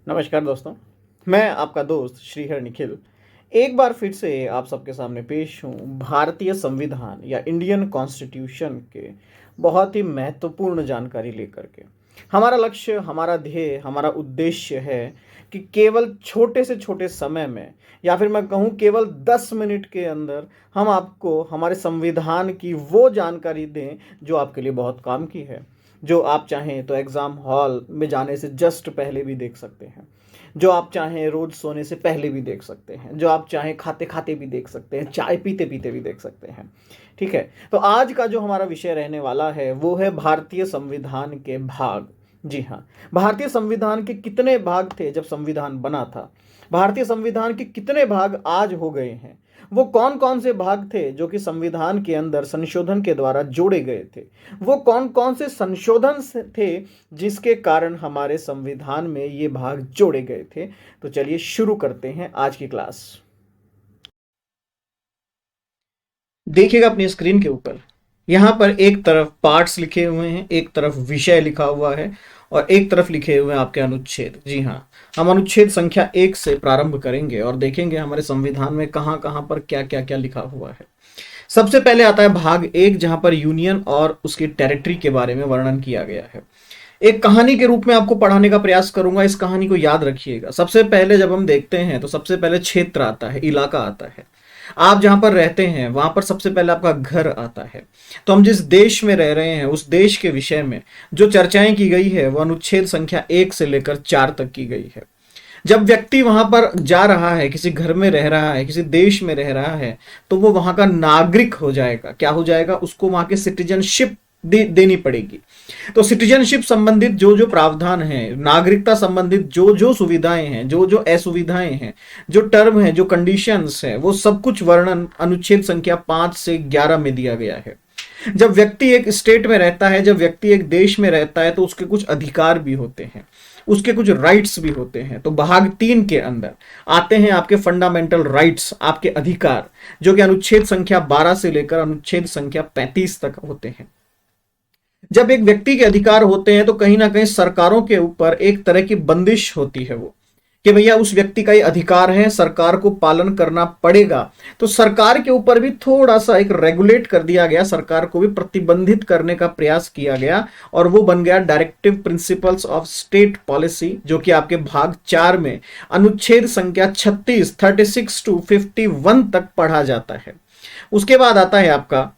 नमस्कार दोस्तों, मैं आपका दोस्त श्रीहर निखिल एक बार फिर से आप सबके सामने पेश हूँ भारतीय संविधान या इंडियन कॉन्स्टिट्यूशन के बहुत ही महत्वपूर्ण जानकारी लेकर के। हमारा लक्ष्य, हमारा ध्येय, हमारा उद्देश्य है कि केवल छोटे से छोटे समय में या फिर मैं कहूँ केवल 10 मिनट के अंदर हम आपको हमारे संविधान की वो जानकारी दें जो आपके लिए बहुत काम की है, जो आप चाहें तो एग्ज़ाम हॉल में जाने से जस्ट पहले भी देख सकते हैं, जो आप चाहें रोज़ सोने से पहले भी देख सकते हैं, जो आप चाहें खाते-खाते भी देख सकते हैं, चाय पीते-पीते भी देख सकते हैं। ठीक है? तो आज का जो हमारा विषय रहने वाला है वो है भारतीय संविधान के भाग। जी हाँ, भारतीय संविधान के कितने भाग थे जब संविधान बना था? भारतीय संविधान के कितने भाग आज हो गए हैं? वो कौन-कौन से भाग थे जो कि संविधान के अंदर संशोधन के द्वारा जोड़े गए थे? वो कौन-कौन से संशोधन थे जिसके कारण हमारे संविधान में ये भाग जोड़े गए थे? तो चलिए शुरू करते हैं आज की क्लास। देखिएगा अपनी स्क्रीन के ऊपर, यहाँ पर एक तरफ पार्ट्स लिखे हुए हैं, एक तरफ विषय लिखा हुआ है और एक तरफ लिखे हुए हैं आपके अनुच्छेद। जी हाँ, हम अनुच्छेद संख्या 1 से प्रारंभ करेंगे और देखेंगे हमारे संविधान में कहाँ कहाँ पर क्या क्या क्या लिखा हुआ है। सबसे पहले आता है भाग 1, जहाँ पर यूनियन और उसकी टेरिटरी के बारे में वर्णन किया गया है। एक कहानी के रूप में आपको पढ़ाने का प्रयास करूंगा, इस कहानी को याद रखिएगा। सबसे पहले जब हम देखते हैं तो सबसे पहले क्षेत्र आता है, इलाका आता है। आप जहां पर रहते हैं वहां पर सबसे पहले आपका घर आता है। तो हम जिस देश में रह रहे हैं उस देश के विषय में जो चर्चाएं की गई है वो अनुच्छेद संख्या 1 से लेकर 4 तक की गई है। जब व्यक्ति वहां पर जा रहा है, किसी घर में रह रहा है, किसी देश में रह रहा है, तो वो वहां का नागरिक हो जाएगा। क्या हो जाएगा? उसको वहां की सिटीजनशिप देनी पड़ेगी। तो सिटीजनशिप संबंधित जो जो प्रावधान है, नागरिकता संबंधित जो जो सुविधाएं हैं, जो जो असुविधाएं हैं, जो टर्म है, जो कंडीशंस है, वो सब कुछ वर्णन अनुच्छेद संख्या 5 से 11 में दिया गया है। जब व्यक्ति एक स्टेट में रहता है, जब व्यक्ति एक देश में रहता है, तो उसके कुछ अधिकार भी होते हैं, उसके कुछ राइट्स भी होते हैं। तो भाग 3 के अंदर आते हैं आपके फंडामेंटल राइट्स, आपके अधिकार, जो कि अनुच्छेद संख्या 12 से लेकर अनुच्छेद संख्या 35 तक होते हैं। जब एक व्यक्ति के अधिकार होते हैं तो कहीं ना कहीं सरकारों के ऊपर एक तरह की बंदिश होती है, वो कि भैया उस व्यक्ति का ये अधिकार है, सरकार को पालन करना पड़ेगा। तो सरकार के ऊपर भी थोड़ा सा एक रेगुलेट कर दिया गया, सरकार को भी प्रतिबंधित करने का प्रयास किया गया और वो बन गया directive principles of state policy, जो कि आपके भाग 4 में अनुच्छेद संख्या 36 टू 51 तक पढ़ा जाता है। उसके बाद आता है आपका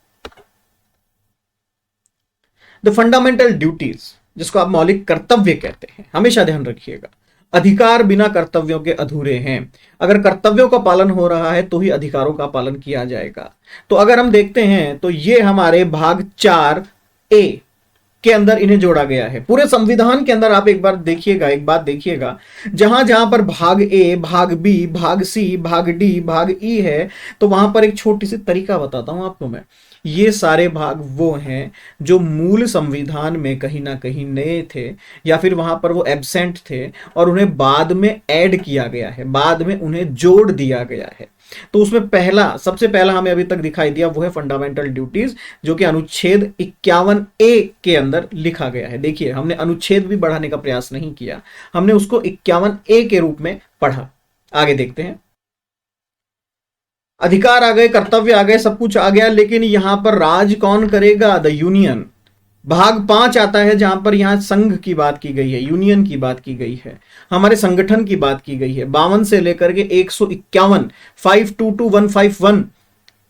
द फंडामेंटल ड्यूटीज, जिसको आप मौलिक कर्तव्य कहते हैं। हमेशा ध्यान रखिएगा, अधिकार बिना कर्तव्यों के अधूरे हैं। अगर कर्तव्यों का पालन हो रहा है तो ही अधिकारों का पालन किया जाएगा। तो अगर हम देखते हैं तो ये हमारे भाग 4A के अंदर इन्हें जोड़ा गया है। पूरे संविधान के अंदर आप एक बार देखिएगा, एक बात देखिएगा, जहां जहां पर भाग ए, भाग बी, भाग सी, भाग डी, भाग ई है, तो वहां पर एक छोटी सी तरीका बताता हूं आपको मैं। ये सारे भाग वो हैं जो मूल संविधान में कहीं ना कहीं नए थे या फिर वहां पर वो एब्सेंट थे और उन्हें बाद में ऐड किया गया है, बाद में उन्हें जोड़ दिया गया है। तो उसमें पहला, सबसे पहला हमें अभी तक दिखाई दिया वो है फंडामेंटल ड्यूटीज, जो कि अनुच्छेद 51A के अंदर लिखा गया है। देखिए, हमने अनुच्छेद भी बढ़ाने का प्रयास नहीं किया, हमने उसको 51A के रूप में पढ़ा। आगे देखते हैं। अधिकार आ गए, कर्तव्य आ गए, सब कुछ आ गया, लेकिन यहां पर राज कौन करेगा? The union. भाग 5 आता है जहां पर यहां संघ की बात की गई है, यूनियन की बात की गई है, हमारे संगठन की बात की गई है। 52 से लेकर के 151, 522151,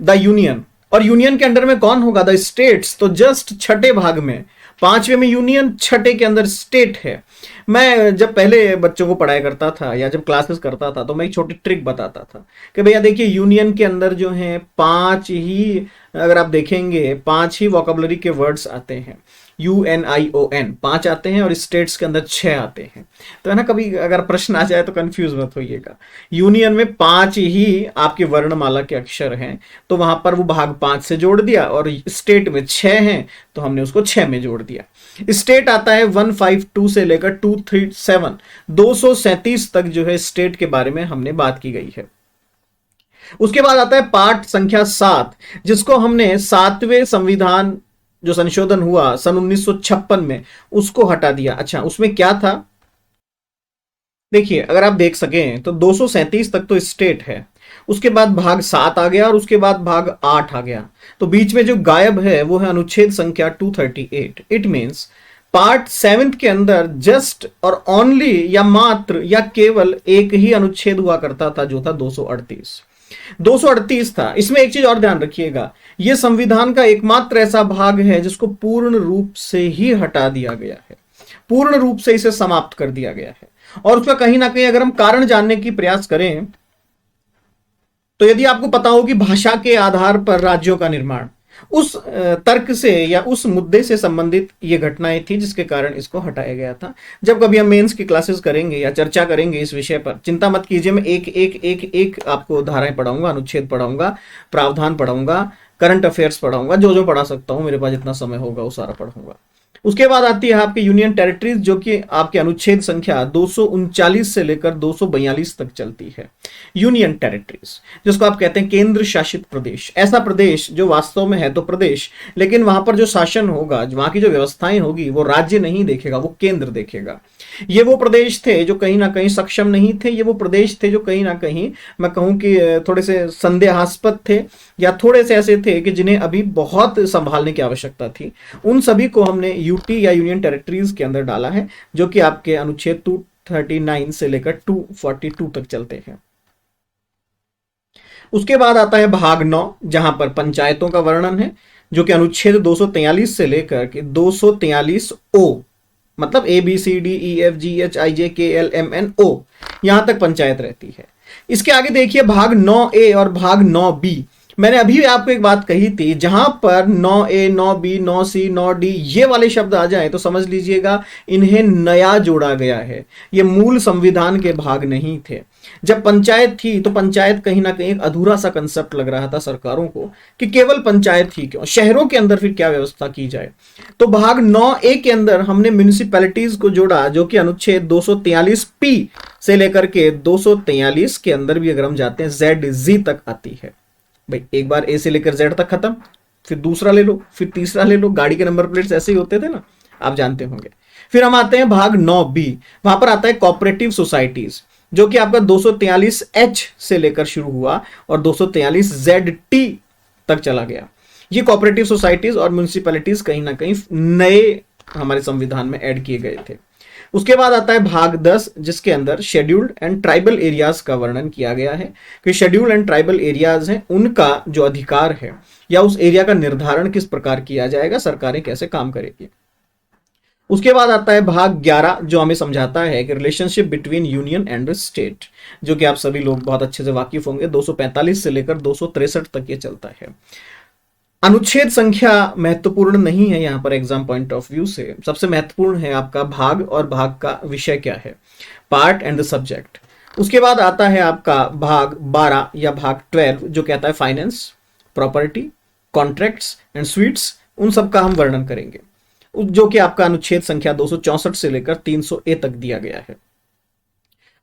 द यूनियन। और यूनियन के अंडर में कौन होगा? The states. तो जस्ट छठे भाग में, 5वें में यूनियन, छठे के अंदर स्टेट है। मैं जब पहले बच्चों को पढ़ाया करता था या जब क्लासेस करता था तो मैं एक छोटी ट्रिक बताता था कि भैया देखिए, यूनियन के अंदर जो है 5 ही, अगर आप देखेंगे 5 ही वोकेबलरी के वर्ड्स आते हैं, UNION 5 आते हैं और स्टेट्स के अंदर 6 आते हैं। तो है ना, कभी अगर प्रश्न आ जाए तो कंफ्यूज मत होइएगा। यूनियन में 5 ही आपकी वर्णमाला के अक्षर हैं, तो वहां पर वो भाग 5 से जोड़ दिया, और स्टेट में 6 हैं तो हमने उसको 6 में जोड़ दिया। स्टेट आता है 152 से लेकर 237, 237 तक जो है स्टेट के बारे में हमने बात की गई है। उसके बाद आता है पार्ट संख्या 7, जिसको हमने 7वें संविधान जो संशोधन हुआ सन 1956 में, उसको हटा दिया। अच्छा, उसमें क्या था? देखिए अगर आप देख सकें तो 237 तक तो स्टेट है, उसके बाद भाग 7 आ गया और उसके बाद भाग 8 आ गया, तो बीच में जो गायब है वो है अनुच्छेद संख्या 238। इट मीन्स पार्ट 7 के अंदर जस्ट और ओनली या मात्र या केवल एक ही अनुच्छेद हुआ करता था जो था 238। 238 था। इसमें एक चीज और ध्यान रखिएगा, यह संविधान का एकमात्र ऐसा भाग है जिसको पूर्ण रूप से ही हटा दिया गया है, पूर्ण रूप से इसे समाप्त कर दिया गया है। और उसका कहीं ना कहीं अगर हम कारण जानने की प्रयास करें तो यदि आपको पता हो कि भाषा के आधार पर राज्यों का निर्माण, उस तर्क से या उस मुद्दे से संबंधित ये घटनाएं थी जिसके कारण इसको हटाया गया था। जब कभी हम मेंस की क्लासेस करेंगे या चर्चा करेंगे इस विषय पर, चिंता मत कीजिए, मैं एक एक एक एक आपको धाराएं पढ़ाऊंगा, अनुच्छेद पढ़ाऊंगा, प्रावधान पढ़ाऊंगा, करंट अफेयर्स पढ़ाऊंगा, जो जो पढ़ा सकता हूं, मेरे पास जितना समय होगा वो सारा पढ़ाऊंगा। उसके बाद आती है आपकी यूनियन टेरिटरीज, जो कि आपके अनुच्छेद संख्या 239 से लेकर 242 तक चलती है। यूनियन टेरिटरीज जिसको आप कहते हैं केंद्र शासित प्रदेश, ऐसा प्रदेश जो वास्तव में है तो प्रदेश, लेकिन वहां पर जो शासन होगा, वहां की जो व्यवस्थाएं होगी, वो राज्य नहीं देखेगा, वो केंद्र देखेगा। ये वो प्रदेश थे जो कहीं ना कहीं सक्षम नहीं थे, ये वो प्रदेश थे जो कहीं ना कहीं मैं कहूं कि थोड़े से संदेहास्पद थे या थोड़े से ऐसे थे कि जिन्हें अभी बहुत संभालने की आवश्यकता थी। उन सभी को हमने यूटी या यूनियन टेरिटरीज के अंदर डाला है, जो कि आपके अनुच्छेद 239 से लेकर 242 तक चलते हैं। उसके बाद आता है भाग 9, जहां पर पंचायतों का वर्णन है, जो कि अनुच्छेद 243 से लेकर के 243 ओ, मतलब A B C D E F G H I J K L M N O, यहां तक पंचायत रहती है। इसके आगे देखिए भाग 9A और भाग 9B। मैंने अभी आपको एक बात कही थी, जहां पर 9A 9B 9C 9D ये वाले शब्द आ जाए तो समझ लीजिएगा इन्हें नया जोड़ा गया है, ये मूल संविधान के भाग नहीं थे। जब पंचायत थी तो पंचायत कहीं ना कहीं एक अधूरा सा कंसेप्ट लग रहा था सरकारों को कि केवल पंचायत ही क्यों, शहरों के अंदर फिर क्या व्यवस्था की जाए। तो भाग 9A के अंदर हमने म्यूनिसिपैलिटीज को जोड़ा, जो कि अनुच्छेद 243P से लेकर के 243 के अंदर भी अगर हम जाते हैं ZZ तक आती है। भाई एक बार ए से लेकर जेड तक खत्म, फिर दूसरा ले लो, फिर तीसरा ले लो, गाड़ी के नंबर प्लेट्स ऐसे ही होते थे ना, आप जानते होंगे। फिर हम आते हैं भाग 9B, वहां पर आता है कोऑपरेटिव सोसाइटीज, जो कि आपका 243H से लेकर शुरू हुआ और 243ZT तक चला गया। ये कोऑपरेटिव सोसाइटीज और म्यूनिसिपैलिटीज कहीं ना कहीं नए हमारे संविधान में ऐड किए गए थे। उसके बाद आता है भाग 10, जिसके अंदर शेड्यूल्ड एंड ट्राइबल एरियाज का वर्णन किया गया है कि शेड्यूल्ड एंड ट्राइबल एरियाज हैं, उनका जो अधिकार है या उस एरिया का निर्धारण किस प्रकार किया जाएगा, सरकारें कैसे काम करेगी। उसके बाद आता है भाग 11, जो हमें समझाता है कि relationship between union and state, जो कि आप सभी लोग बहुत अच्छे से वाकिफ होंगे। 245 से लेकर 263 तक ये चलता है। अनुच्छेद संख्या महत्वपूर्ण नहीं है यहां पर एग्जाम पॉइंट ऑफ व्यू से, सबसे महत्वपूर्ण है आपका भाग और भाग का विषय क्या है, पार्ट एंड द सब्जेक्ट। उसके बाद आता है आपका भाग 12 या भाग 12, जो कहता है finance, property, contracts and sweets, उन सब का हम वर्णन करेंगे, जो कि आपका अनुच्छेद संख्या 264 से लेकर 300A तक दिया गया है।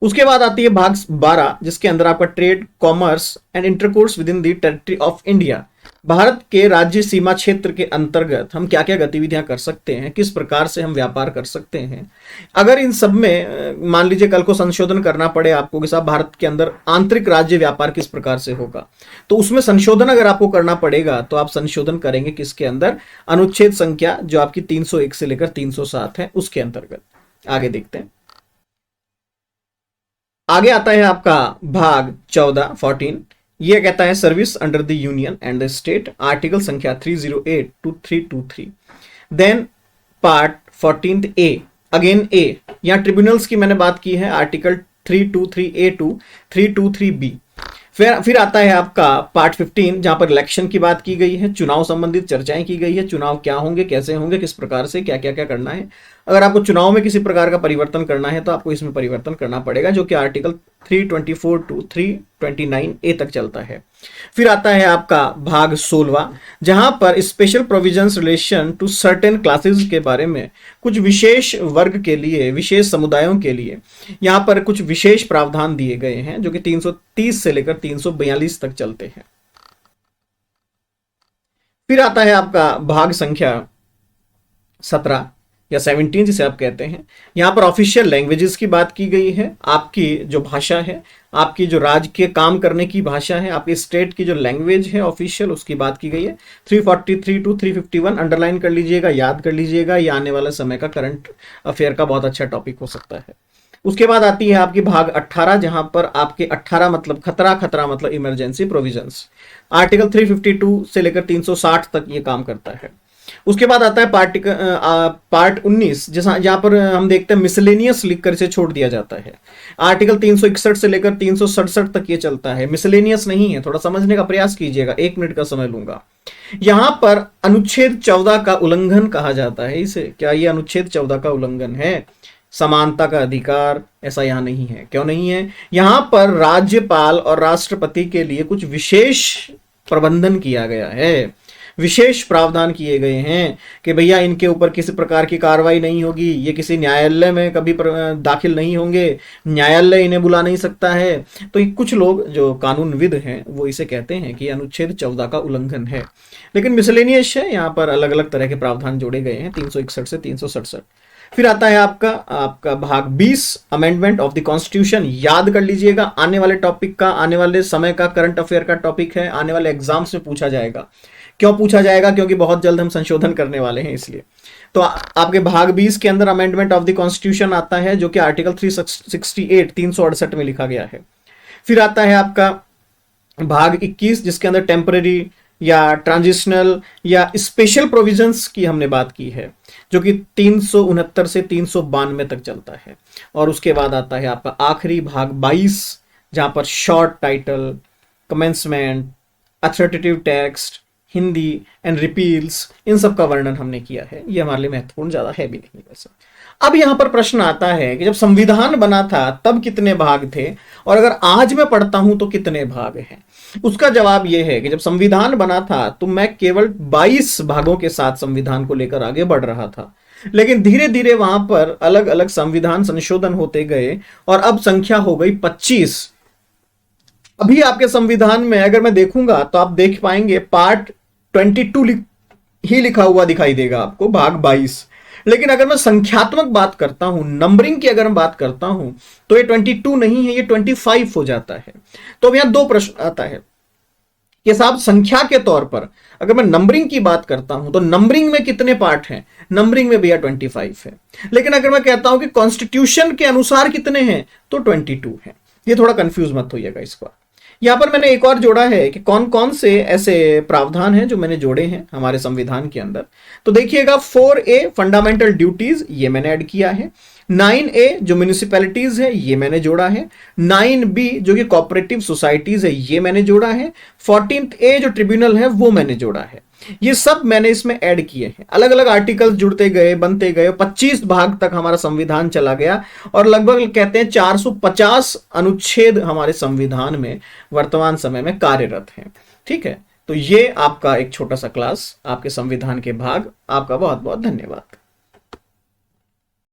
उसके बाद आती है भाग 12, जिसके अंदर आपका trade, commerce and intercourse with in the territory of India, Bharat के राज्य सीमा क्षेत्र के अंतर्गत हम क्या क्या गतिविधियां कर सकते हैं, किस प्रकार से हम व्यापार कर सकते हैं। अगर इन सब में मान लीजिए कल को संशोधन करना पड़े आपको कि साहब भारत के अंदर आंतरिक राज्य व्यापार किस प्रकार से होगा, तो उसमें संशोधन अगर आपको करना पड़ेगा तो आप संशोधन करेंगे किसके अंदर, अनुच्छेद संख्या जो आपकी 301 से लेकर 307 है उसके अंतर्गत। आगे देखते हैं। आगे आता है आपका भाग 14 ये कहता है service under the union and the state, article संख्या 308 to 323। Then part 14A, again A, यहां ट्रिब्यूनल्स की मैंने बात की है, आर्टिकल 323A to 323B। फिर आता है आपका पार्ट 15, जहां पर इलेक्शन की बात की गई है, चुनाव संबंधित चर्चाएं की गई है, चुनाव क्या होंगे, कैसे होंगे, किस प्रकार से क्या क्या क्या करना है। अगर आपको चुनाव में किसी प्रकार का परिवर्तन करना है तो आपको इसमें परिवर्तन करना पड़ेगा, जो कि आर्टिकल 324 to 329A तक चलता है। फिर आता है आपका भाग 16, जहां पर special provisions relation to certain classes के बारे में, कुछ विशेष वर्ग के लिए, विशेष समुदायों के लिए यहां पर कुछ विशेष प्रावधान दिए गए हैं, जो कि 330 से लेकर 342 तक चलते हैं। फिर आता है आपका भाग संख्या 17, या 17 जिसे आप कहते हैं। यहाँ पर ऑफिशियल लैंग्वेजेस की बात की गई है, आपकी जो भाषा है, आपकी जो राज्य के काम करने की भाषा है, आपकी स्टेट की जो लैंग्वेज है ऑफिशियल, उसकी बात की गई है। 343 टू 351 अंडरलाइन कर लीजिएगा, याद कर लीजिएगा, ये आने वाले समय का करंट अफेयर का बहुत अच्छा टॉपिक हो सकता है। उसके बाद आती है आपकी भाग 18, जहां पर आपके 18 मतलब खतरा, खतरा मतलब इमरजेंसी प्रोविजंस। आर्टिकल 352 से लेकर 360 तक ये काम करता है। उसके बाद आता है पार्ट 19, जहां पर हम देखते हैं मिसलेनियस लिखकर इसे छोड़ दिया जाता है। आर्टिकल 361 से लेकर 367 तक ये चलता है, मिसलेनियस नहीं है, थोड़ा समझने का प्रयास कीजिएगा, 1 मिनट का समय लूंगा। यहां पर अनुच्छेद 14 का उल्लंघन कहा जाता है इसे। क्या ये अनुच्छेद 14 का उल्लंघन है? समानता का अधिकार, ऐसा यहां नहीं है। क्यों नहीं है? यहां पर राज्यपाल और राष्ट्रपति के लिए कुछ विशेष प्रबंधन किया गया है, विशेष प्रावधान किए गए हैं कि भैया इनके ऊपर किसी प्रकार की कार्रवाई नहीं होगी, ये किसी न्यायालय में कभी दाखिल नहीं होंगे, न्यायालय इन्हें बुला नहीं सकता है। तो ये कुछ लोग जो कानूनविद हैं वो इसे कहते हैं कि अनुच्छेद 14 का उल्लंघन है, लेकिन मिसलेनियस है, यहाँ पर अलग अलग तरह के प्रावधान जोड़े गए हैं 361 से 367। फिर आता है आपका भाग 20, अमेंडमेंट ऑफ द कॉन्स्टिट्यूशन। याद कर लीजिएगा, आने वाले टॉपिक का, आने वाले समय का करंट अफेयर का टॉपिक है, आने वाले एग्जाम्स में पूछा जाएगा। क्यों पूछा जाएगा? क्योंकि बहुत जल्द हम संशोधन करने वाले हैं, इसलिए। तो आपके भाग 20 के अंदर अमेंडमेंट ऑफ द कॉन्स्टिट्यूशन आता है, जो कि आर्टिकल 368 में लिखा गया है। फिर आता है आपका भाग 21, जिसके अंदर टेम्पररी या ट्रांजिशनल या स्पेशल प्रोविजंस की हमने बात की है, जो कि 369 से 392 तक चलता है। और उसके बाद आता है आपका आखिरी भाग 22, जहां पर short title, commencement, authoritative text, Hindi and repeals, इन सब का वर्णन हमने किया है। ये हमारे लिए महत्वपूर्ण ज्यादा है भी नहीं वैसे। अब यहां पर प्रश्न आता है कि जब संविधान बना था तब कितने भाग थे, और अगर आज मैं पढ़ता हूं तो कितने भाग हैं? उसका जवाब यह है कि जब संविधान बना था तो मैं केवल 22 भागों के साथ संविधान को लेकर आगे बढ़ रहा था, लेकिन धीरे धीरे वहां पर अलग अलग संविधान संशोधन होते गए और अब संख्या हो गई 25। अभी आपके संविधान में अगर मैं देखूंगा तो आप देख पाएंगे पार्ट 22 ही लिखा हुआ दिखाई देगा आपको, भाग 22। लेकिन अगर मैं संख्यात्मक बात करता हूं, नंबरिंग की अगर मैं बात करता हूं, तो ये 22 नहीं है, ये 25 हो जाता है। तो अब यहां दो प्रश्न आता है कि साहब संख्या के तौर पर अगर मैं नंबरिंग की बात करता हूं तो नंबरिंग में कितने पार्ट हैं? नंबरिंग में भैया 25 है। लेकिन अगर मैं कहता हूं कि कॉन्स्टिट्यूशन के अनुसार कितने हैं, तो 22 है। ये थोड़ा कंफ्यूज मत होइएगा इस बार। यहां पर मैंने एक और जोड़ा है कि कौन कौन से ऐसे प्रावधान हैं जो मैंने जोड़े हैं हमारे संविधान के अंदर। तो देखिएगा 4A फंडामेंटल ड्यूटीज, ये मैंने ऐड किया है। 9A जो म्यूनिसिपैलिटीज है, ये मैंने जोड़ा है। 9B जो कि कोऑपरेटिव सोसाइटीज है, ये मैंने जोड़ा है। 14A जो ट्रिब्यूनल है, वो मैंने जोड़ा है। ये सब मैंने इसमें ऐड किए हैं। अलग अलग आर्टिकल्स जुड़ते गए, बनते गए, 25 भाग तक हमारा संविधान चला गया और लगभग कहते हैं 450 अनुच्छेद हमारे संविधान में वर्तमान समय में कार्यरत हैं। ठीक है, तो ये आपका एक छोटा सा क्लास, आपके संविधान के भाग। आपका बहुत बहुत धन्यवाद।